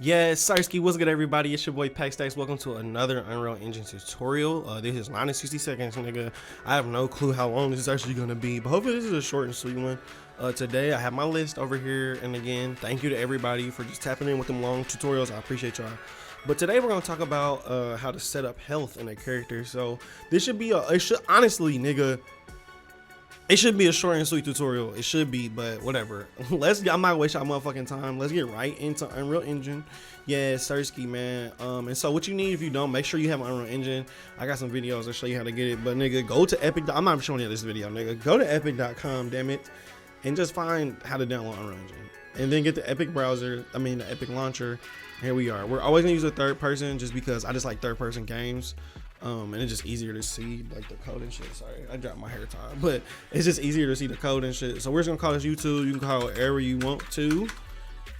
Yes, Sarsky, what's good, everybody? It's your boy Packstacks. Welcome to another Unreal Engine tutorial. This is 9 to 60 seconds, nigga. I have no clue how long this is actually gonna be, but hopefully this is a short and sweet one. Today I have my list over here, and again, thank you to everybody for just tapping in with them long tutorials. I appreciate y'all. But today we're gonna talk about how to set up health in a character. So this should be it should honestly, nigga. It should be a short and sweet tutorial. It should be, but whatever. I'm not waste our motherfucking time. Let's get right into Unreal Engine. Yeah, Sersky, man. And so what you need, if you don't, make sure you have an Unreal Engine. I got some videos that show you how to get it. But nigga, go to Epic. I'm not showing you this video, nigga. Go to epic.com, damn it, and just find how to download Unreal Engine. And then get the Epic browser. I mean the Epic launcher. Here we are. We're always gonna use a third person just because I just like third person games. And it's just easier to see like the code and shit. Sorry, I dropped my hair tie, but it's just easier to see the code and shit. So we're just gonna call this YouTube. You can call it whatever you want to,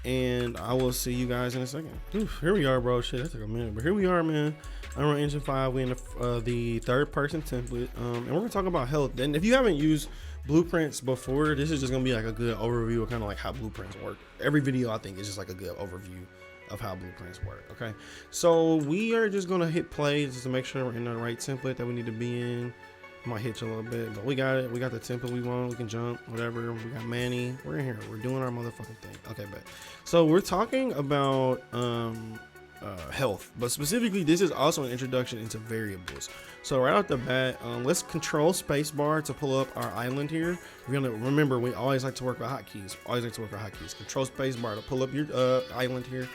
and I will see you guys in a second. Oof, here we are, bro. Shit, that took a minute, but here we are, man. Unreal Engine 5. We in the third person template, and we're gonna talk about health. And if you haven't used blueprints before, this is just gonna be like a good overview of kind of like how blueprints work. Every video I think is just like a good overview of how blueprints work. Okay, so we are just gonna hit play just to make sure we're in the right template that we need to be in. Might hit you a little bit, but we got it. We got the template we want. We can jump, whatever. We got Manny. We're in here. We're doing our motherfucking thing. Okay, bet. So we're talking about health, but specifically this is also an introduction into variables. So right off the bat, let's control spacebar to pull up our island here. We're gonna remember we always like to work with hotkeys. Always like to work with hotkeys. Control spacebar to pull up your island here.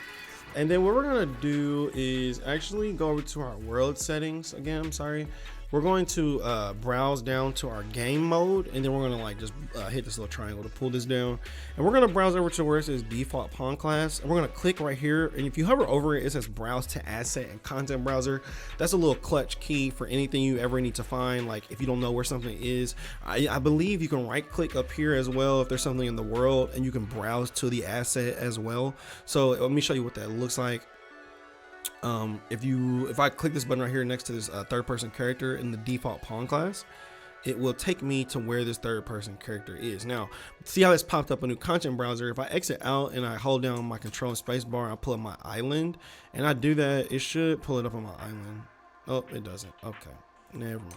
And then what we're gonna do is actually go over to our world settings again. I'm sorry. We're going to browse down to our game mode, and then we're gonna like just hit this little triangle to pull this down. And we're gonna browse over to where it says default pawn class, and we're gonna click right here. And if you hover over it, it says browse to asset and content browser. That's a little clutch key for anything you ever need to find. Like if you don't know where something is, I believe you can right click up here as well if there's something in the world, and you can browse to the asset as well. So let me show you what that looks like. If I click this button right here next to this third person character in the default pawn class, it will take me to where this third person character is. Now, see how this popped up a new content browser. If I exit out and I hold down my control space bar, I pull up my island, and I do that, it should pull it up on my island. Oh, it doesn't. Okay, never mind.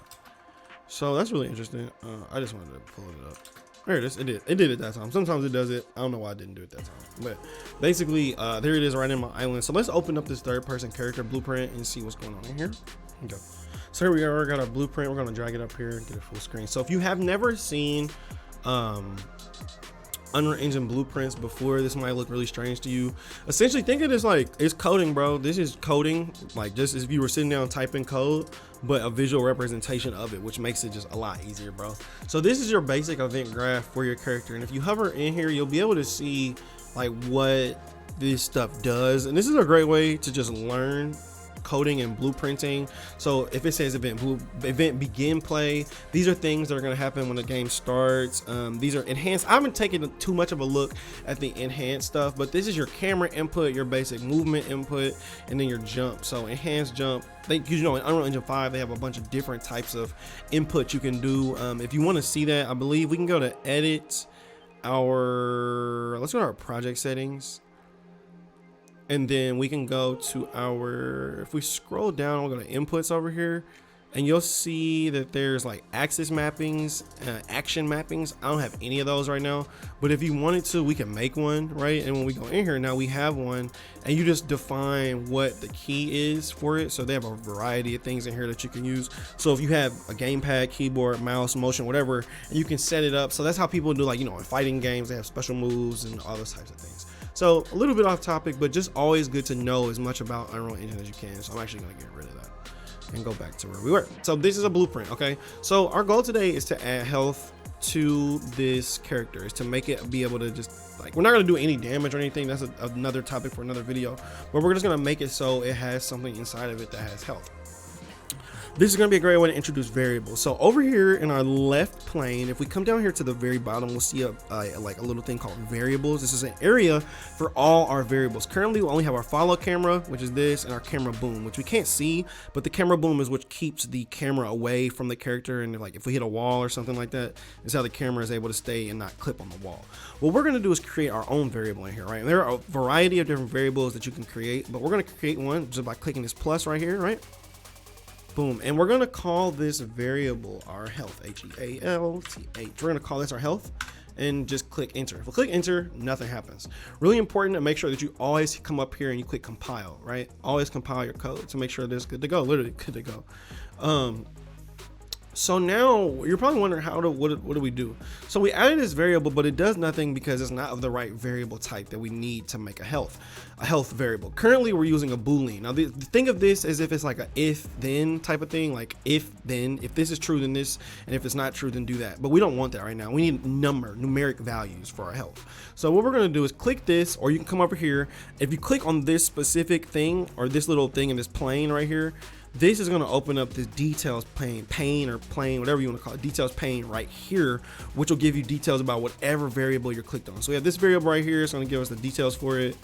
So that's really interesting. I just wanted to pull it up. There it is. It did it that time. Sometimes it does it. I don't know why I didn't do it that time, but basically there it is right in my island. So let's open up this third person character blueprint and see what's going on in here. Okay, so here we are. We got our blueprint. We're gonna drag it up here and get it full screen. So if you have never seen Unreal Engine blueprints before, this might look really strange to you. Essentially think of this like it's coding, bro. This is coding, like just as if you were sitting down typing code, but a visual representation of it, which makes it just a lot easier, bro. So this is your basic event graph for your character, and if you hover in here, you'll be able to see like what this stuff does. And this is a great way to just learn coding and blueprinting. So if it says event begin play, these are things that are going to happen when the game starts. These are enhanced. I haven't taken too much of a look at the enhanced stuff, but this is your camera input, your basic movement input, and then your jump. So enhanced jump, you know, in Unreal Engine 5 they have a bunch of different types of input you can do. If you want to see that, I believe we can go to edit let's go to our project settings. And then we can go to if we scroll down, we'll go to inputs over here, and you'll see that there's like axis mappings, action mappings. I don't have any of those right now, but if you wanted to, we can make one, right? And when we go in here now, we have one, and you just define what the key is for it. So they have a variety of things in here that you can use. So if you have a gamepad, keyboard, mouse, motion, whatever, and you can set it up. So that's how people do, like, you know, in fighting games, they have special moves and all those types of things. So a little bit off topic, but just always good to know as much about Unreal Engine as you can. So I'm actually gonna get rid of that and go back to where we were. So this is a blueprint, okay? So our goal today is to add health to this character, is to make it be able to just, like, we're not gonna do any damage or anything. That's another topic for another video, but we're just gonna make it so it has something inside of it that has health. this is going to be a great way to introduce variables. So over here in our left plane, if we come down here to the very bottom, we'll see like a little thing called variables. This is an area for all our variables. Currently we only have our follow camera, which is this, and our camera boom, which we can't see, but the camera boom is what keeps the camera away from the character. And like if we hit a wall or something like that, is how the camera is able to stay and not clip on the wall. What we're going to do is create our own variable in here, right? And there are a variety of different variables that you can create, but we're going to create one just by clicking this plus right here, right? Boom. And we're going to call this variable our health, H-E-A-L-T-H. We're going to call this our health and just click enter. If we click enter, nothing happens. Really important to make sure that you always come up here and you click compile, right? Always compile your code to make sure that it's good to go, literally good to go. So now you're probably wondering what do we do? So we added this variable, but it does nothing because it's not of the right variable type that we need to make a health variable. Currently we're using a Boolean. Now think of this as if it's like a if then type of thing, like if then, if this is true then this, and if it's not true then do that. But we don't want that right now. We need numeric values for our health. So what we're going to do is click this, or you can come over here. If you click on this specific thing or this little thing in this plane right here, this is going to open up this details pane or plane, whatever you want to call it, details pane right here, which will give you details about whatever variable you're clicked on. So we have this variable right here. It's going to give us the details for it,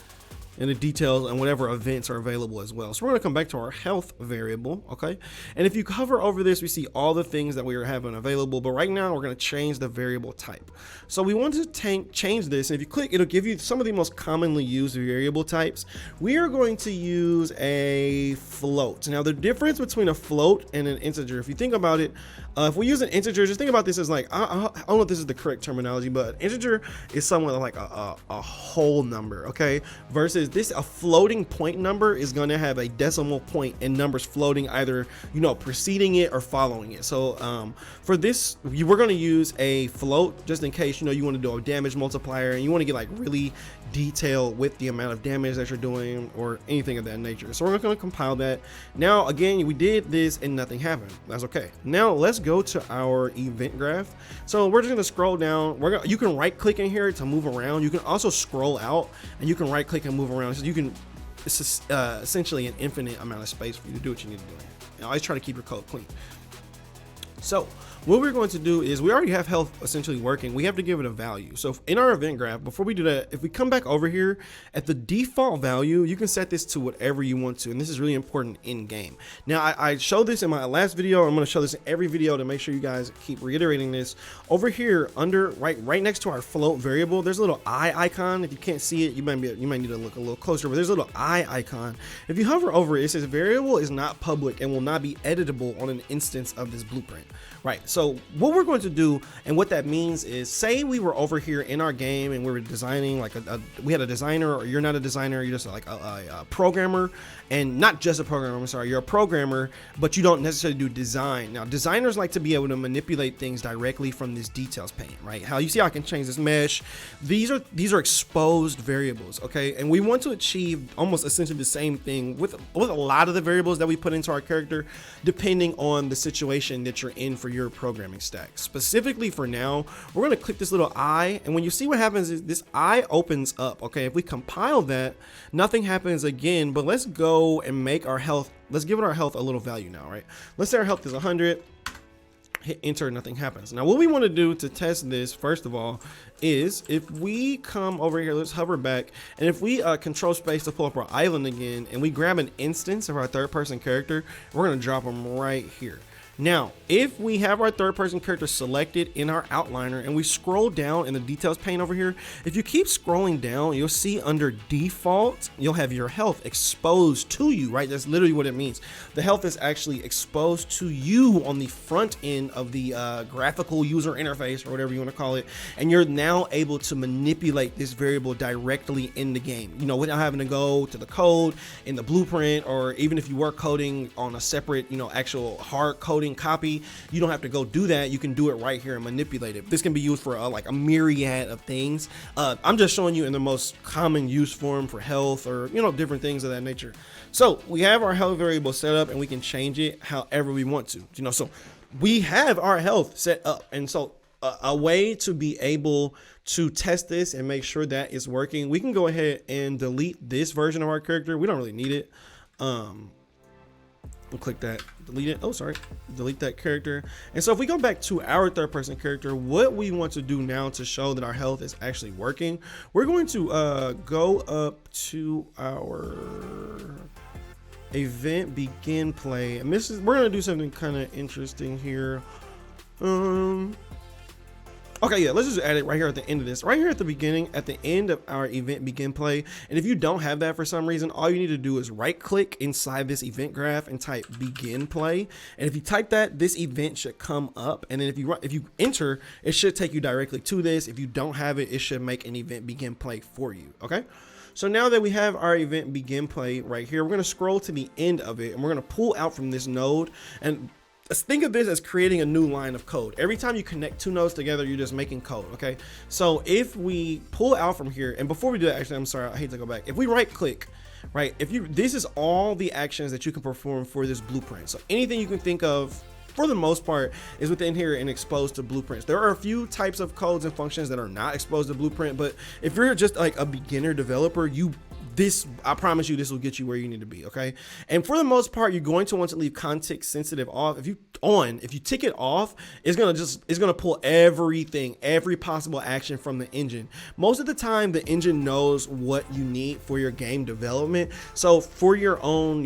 and the details and whatever events are available as well. So we're going to come back to our health variable, okay? And if you hover over this, we see all the things that we are having available, but right now we're going to change the variable type. So we want to change this, and if you click, it'll give you some of the most commonly used variable types. We are going to use a float. Now the difference between a float and an integer, if you think about it, if we use an integer, just think about this as like, I don't know if this is the correct terminology, but integer is somewhat like a whole number, okay? Versus this, a floating point number is going to have a decimal point and numbers floating either, you know, preceding it or following it. So for this, we're going to use a float just in case, you know, you want to do a damage multiplier and you want to get like really detailed with the amount of damage that you're doing or anything of that nature. So we're going to compile that. Now, again, we did this and nothing happened. That's okay. Now let's go to our event graph. So we're just going to scroll down. You can right click in here to move around. You can also scroll out and you can right click and move around. So you can, it's essentially an infinite amount of space for you to do what you need to do. And always try to keep your code clean. So what we're going to do is, we already have health essentially working. We have to give it a value. So in our event graph, before we do that, if we come back over here at the default value, you can set this to whatever you want to. And this is really important in game. Now I showed this in my last video. I'm going to show this in every video to make sure you guys keep reiterating this. Over here under right next to our float variable, there's a little eye icon. If you can't see it, you might need to look a little closer, but there's a little eye icon. If you hover over it, it says variable is not public and will not be editable on an instance of this blueprint. Right. So what we're going to do, and what that means is, say we were over here in our game and we were designing like we had a designer, or you're not a designer, you're just like a programmer, and not just a programmer, I'm sorry, you're a programmer, but you don't necessarily do design. Now designers like to be able to manipulate things directly from this details pane, right? How you see how I can change this mesh. These are exposed variables, okay? And we want to achieve almost essentially the same thing with a lot of the variables that we put into our character, depending on the situation that you're in for your programming stack. Specifically for now, we're going to click this little eye, and when you see what happens is this eye opens up, okay? If we compile that, nothing happens again, but let's go and make our health, let's give it our health a little value now, right? Let's say our health is 100, hit enter, nothing happens. Now what we want to do to test this, first of all, is if we come over here, let's hover back, and if we control space to pull up our island again, and we grab an instance of our third person character, we're going to drop them right here. Now, if we have our third person character selected in our outliner and we scroll down in the details pane over here, if you keep scrolling down, you'll see under default, you'll have your health exposed to you, right? That's literally what it means. The health is actually exposed to you on the front end of the graphical user interface, or whatever you want to call it. And you're now able to manipulate this variable directly in the game, you know, without having to go to the code in the blueprint, or even if you were coding on a separate, you know, actual hard coding copy, you don't have to go do that. You can do it right here and manipulate it. This can be used for like a myriad of things. I'm just showing you in the most common use form for health, or, you know, different things of that nature. So we have our health variable set up, and we can change it however we want to, you know. So we have our health set up, and so a way to be able to test this and make sure that it's working, we can go ahead and delete this version of our character. We don't really need it. We'll click that, delete it. Oh, sorry, delete that character. And so if we go back to our third person character, what we want to do now to show that our health is actually working, we're going to go up to our event begin play. And this is, we're going to do something kind of interesting here. Okay, yeah, let's just add it right here at the end of this. Right here at the beginning, at the end of our event begin play. And if you don't have that for some reason, all you need to do is right click inside this event graph and type begin play. And if you type that, this event should come up. And then if you enter, it should take you directly to this. If you don't have it, it should make an event begin play for you, okay? So now that we have our event begin play right here, we're gonna scroll to the end of it and we're gonna pull out from this node, and let's think of this as creating a new line of code. Every time you connect two nodes together, you're just making code, okay? So if we pull out from here, and before we do that, actually, I'm sorry, I hate to go back. If we right click, right, this is all the actions that you can perform for this blueprint. So anything you can think of, for the most part, is within here and exposed to blueprints. There are a few types of codes and functions that are not exposed to blueprint, but if you're just like a beginner developer, I promise you this will get you where you need to be, okay? And for the most part, you're going to want to leave context sensitive off. If you tick it off, it's gonna pull everything, every possible action from the engine. Most of the time, the engine knows what you need for your game development. So for your own,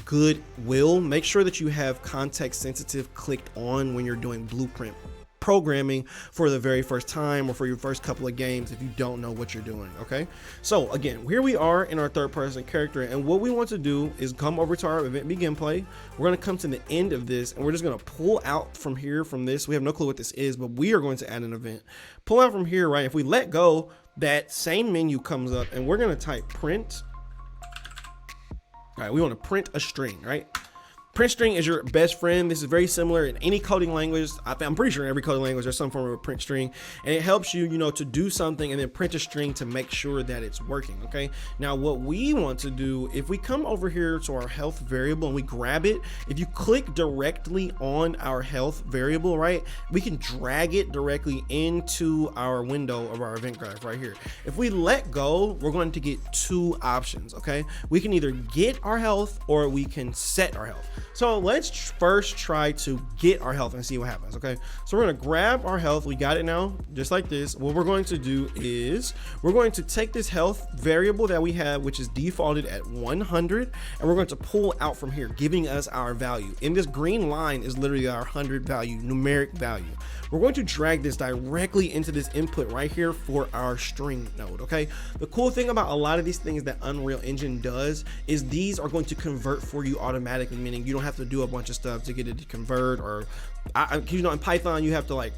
goodwill, make sure that you have context sensitive clicked on when you're doing blueprint programming for the very first time or for your first couple of games if you don't know what you're doing, okay? So again, here we are in our third person character, and what we want to do is come over to our event begin play. We're going to come to the end of this and we're just going to pull out from here from this. We have no clue what this is, but we are going to add an event. Pull out from here, right? If we let go, that same menu comes up and we're going to type print. All right, we want to print a string, right? Print string is your best friend. This is very similar in any coding language. I'm pretty sure in every coding language there's some form of a print string, and it helps you, to do something and then print a string to make sure that it's working, okay? Now, what we want to do, if we come over here to our health variable and we grab it, if you click directly on our health variable, right, we can drag it directly into our window of our event graph right here. If we let go, we're going to get two options, okay? We can either get our health or we can set our health. So let's first try to get our health and see what happens, okay? So we're gonna grab our health. We got it now, just like this. What we're going to do is we're going to take this health variable that we have, which is defaulted at 100, and we're going to pull out from here, giving us our value. And this green line is literally our 100 value, numeric value. We're going to drag this directly into this input right here for our string node, okay? The cool thing about a lot of these things that Unreal Engine does is these are going to convert for you automatically, meaning you don't have to do a bunch of stuff to get it to convert, or in Python you have to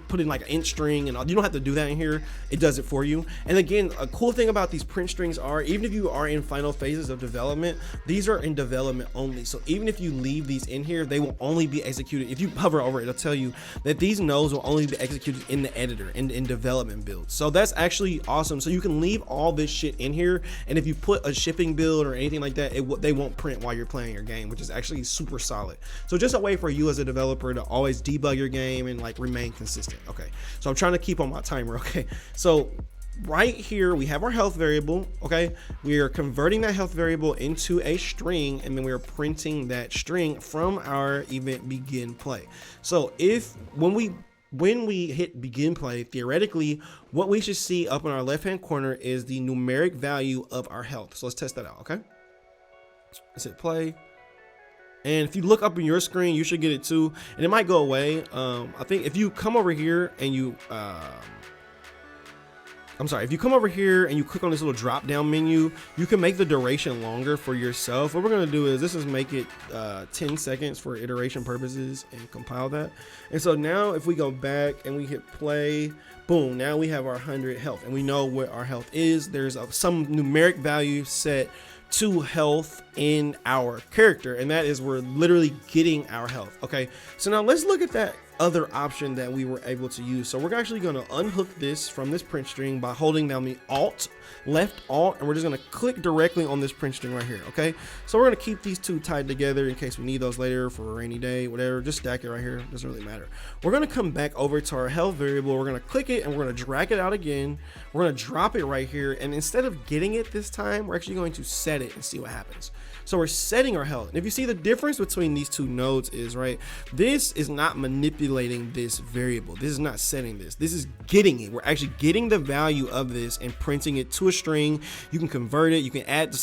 put in like an int string, and you don't have to do that in here. It does it for you. And again, a cool thing about these print strings are, even if you are in final phases of development, these are in development only. So even if you leave these in here, they will only be executed. If you hover over it, it'll tell you that these nodes will only be executed in the editor, in development builds. So that's actually awesome. So you can leave all this shit in here, and if you put a shipping build or anything like that, they won't print while you're playing your game, which is actually super solid. So just a way for you as a developer to always debug your game and remain consistent. Okay, so I'm trying to keep on my timer. Okay, so right here we have our health variable. Okay, we are converting that health variable into a string, and then we are printing that string from our event begin play. So when we hit begin play, theoretically what we should see up in our left hand corner is the numeric value of our health. So let's test that out. Okay, let's hit play. And if you look up in your screen, you should get it too, and it might go away. I think if you come over here and if you come over here and you click on this little drop down menu, you can make the duration longer for yourself. What we're gonna do is make it 10 seconds for iteration purposes and compile that. And so now if we go back and we hit play, boom, now we have our 100 health, and we know what our health is. There's some numeric value set to health in our character, and that is we're literally getting our health. Okay, so now let's look at that other option that we were able to use. So we're actually going to unhook this from this print string by holding down the left alt, and we're just going to click directly on this print string right here. Okay, so we're going to keep these two tied together in case we need those later for a rainy day, whatever. Just stack it right here, doesn't really matter. We're going to come back over to our health variable. We're going to click it and we're going to drag it out again. We're going to drop it right here, and instead of getting it this time, we're actually going to set it and see what happens. So we're setting our health. And if you see, the difference between these two nodes is, right, this is not manipulating this variable. This is not setting this. This is getting it. We're actually getting the value of this and printing it to a string. You can convert it. You can add,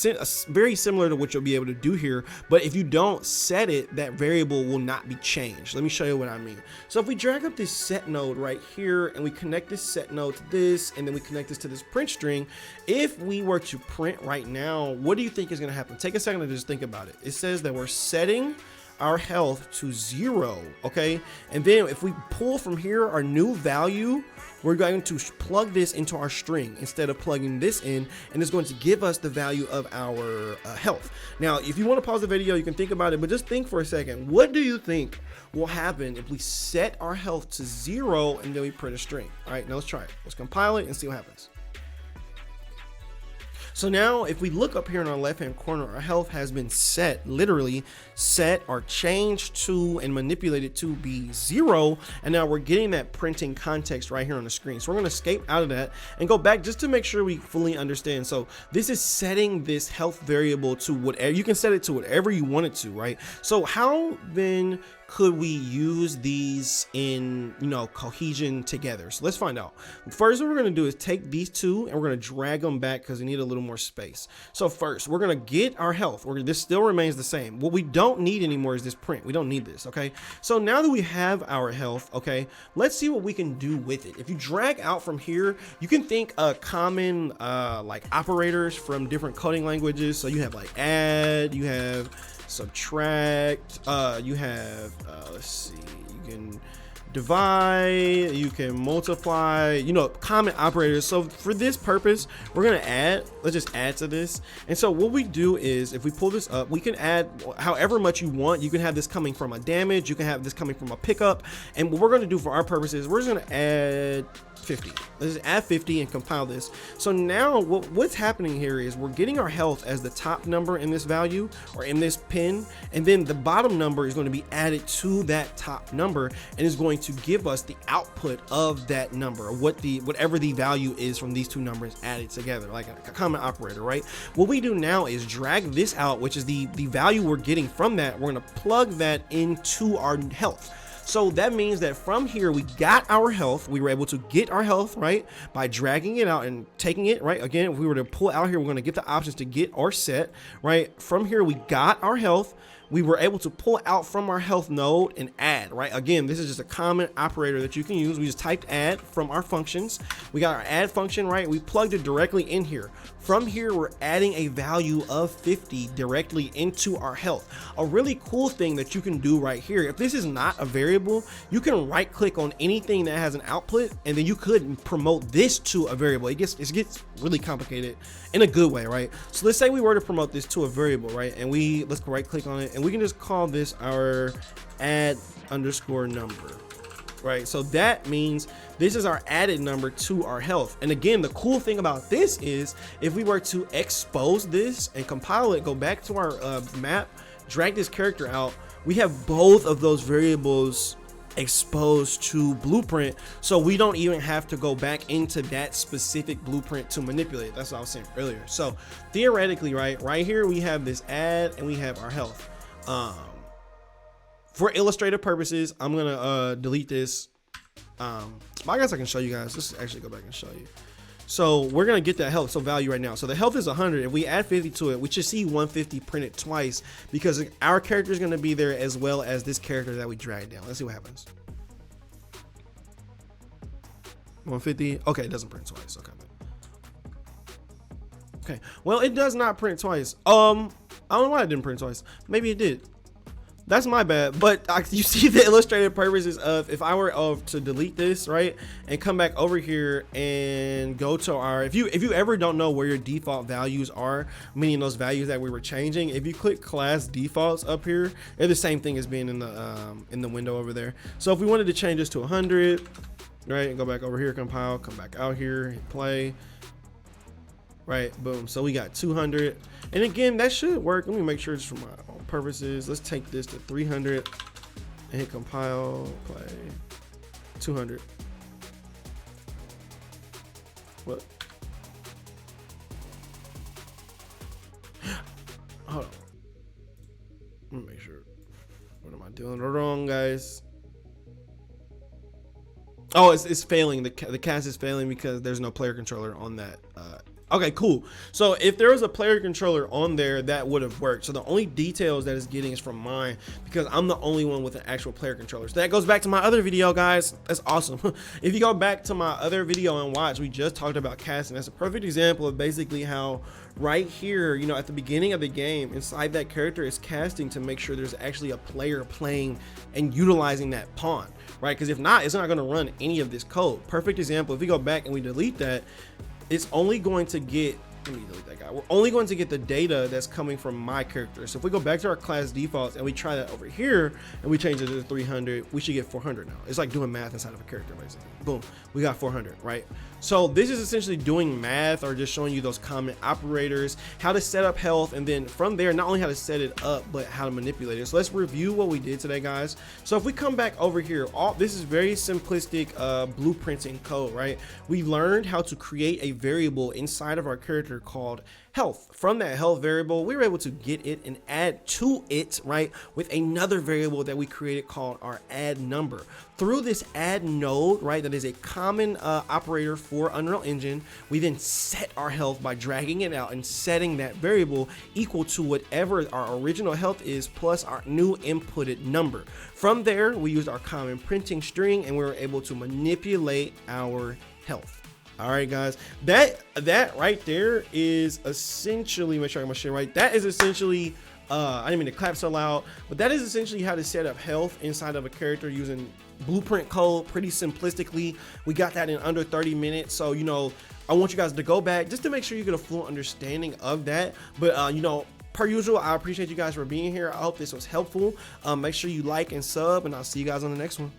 very similar to what you'll be able to do here. But if you don't set it, that variable will not be changed. Let me show you what I mean. So if we drag up this set node right here and we connect this set node to this, and then we connect this to this print string, if we were to print right now, what do you think is going to happen? Take a second to just think about it. It says that we're setting our health to 0. Okay, and then if we pull from here our new value, we're going to plug this into our string instead of plugging this in, and it's going to give us the value of our health. Now, if you want to pause the video, you can think about it, but just think for a second. What do you think will happen if we set our health to 0 and then we print a string? All right, now let's try it. Let's compile it and see what happens. So now if we look up here in our left hand corner, our health has been set, literally set or changed to and manipulated to be 0. And now we're getting that printing context right here on the screen. So we're going to escape out of that and go back just to make sure we fully understand. So this is setting this health variable to whatever, you can set it to whatever you want it to, right? So how then could we use these in, cohesion together? So let's find out. First, what we're going to do is take these two and we're going to drag them back because we need a little more space. So first, we're going to get our health. This still remains the same. What we don't need anymore is this print. We don't need this. Okay. So now that we have our health, okay, let's see what we can do with it. If you drag out from here, you can think common like operators from different coding languages. So you have like add, you have subtract, you have let's see, you can divide, you can multiply, common operators. So for this purpose, we're gonna add, let's just add to this. And so what we do is, if we pull this up, we can add however much you want. You can have this coming from a damage, you can have this coming from a pickup, and what we're gonna do for our purposes, we're just gonna add 50. Let's just add 50 and compile this. So now what's happening here is we're getting our health as the top number in this value or in this pin, and then the bottom number is going to be added to that top number and is going to give us the output of that number, whatever the value is from these two numbers added together, like a common operator, right? What we do now is drag this out, which is the value we're getting from that. We're going to plug that into our health. So that means that from here, we got our health. We were able to get our health, right, by dragging it out and taking it, right? Again, if we were to pull out here, we're going to get the options to get or set, right? From here, we got our health. We were able to pull out from our health node and add, right? Again, this is just a common operator that you can use. We just typed add from our functions. We got our add function, right? We plugged it directly in here. From here, we're adding a value of 50 directly into our health. A really cool thing that you can do right here, if this is not a variable, you can right click on anything that has an output, and then you could promote this to a variable. It gets really complicated in a good way, right? So let's say we were to promote this to a variable, right? And let's go right click on it, and we can just call this our add underscore number, right? So that means this is our added number to our health. And again, the cool thing about this is if we were to expose this and compile it, go back to our map, drag this character out, we have both of those variables exposed to Blueprint, so we don't even have to go back into that specific Blueprint to manipulate it. That's what I was saying earlier. So theoretically, right here we have this add and we have our health. For illustrative purposes, I'm gonna delete this. I guess I can show you guys. Let's actually go back and show you. So we're gonna get that health, so value right now. So the health is 100. If we add 50 to it, we should see 150 printed twice because our character is gonna be there as well as this character that we dragged down. Let's see what happens. 150. Okay, it doesn't print twice. Okay. Well, it does not print twice. I don't know why it didn't print twice. Maybe it did. That's my bad. But you see the illustrated purposes of if I were to delete this, right, and come back over here and go to our, if you ever don't know where your default values are, meaning those values that we were changing, if you click class defaults up here, they're the same thing as being in the window over there. So if we wanted to change this to 100, right, and go back over here, compile, come back out here, hit play. Right, boom. So we got 200, and again, that should work. Let me make sure it's for my own purposes. Let's take this to 300 and hit compile, play. 200. What? Hold on. Let me make sure. What am I doing wrong, guys? Oh, it's failing. The cast is failing because there's no player controller on that. Okay, cool. So if there was a player controller on there, that would have worked. So the only details that it's getting is from mine because I'm the only one with an actual player controller. So that goes back to my other video, guys. That's awesome. If you go back to my other video and watch, we just talked about casting. That's a perfect example of basically how right here, you know, at the beginning of the game, inside that character is casting to make sure there's actually a player playing and utilizing that pawn, right? Because if not, it's not going to run any of this code. Perfect example. If we go back and we delete that, it's only going to get, let me delete that guy. We're only going to get the data that's coming from my character. So if we go back to our class defaults and we try that over here and we change it to 300, we should get 400 now. It's like doing math inside of a character, basically. Boom, we got 400, right? So this is essentially doing math or just showing you those common operators, how to set up health, and then from there, not only how to set it up, but how to manipulate it. So let's review what we did today, guys. So if we come back over here, this is very simplistic blueprinting code, right? We learned how to create a variable inside of our character called health. From that health variable, we were able to get it and add to it, right, with another variable that we created called our add number. Through this add node, right, that is a common operator for Unreal Engine, we then set our health by dragging it out and setting that variable equal to whatever our original health is plus our new inputted number. From there, we used our common printing string and we were able to manipulate our health. All right, guys, that right there is essentially, make sure I get my shit right. That is essentially, I didn't mean to clap so loud, but that is essentially how to set up health inside of a character using blueprint code pretty simplistically. We got that in under 30 minutes. So, you know, I want you guys to go back just to make sure you get a full understanding of that. But, you know, per usual, I appreciate you guys for being here. I hope this was helpful. Make sure you like and sub, and I'll see you guys on the next one.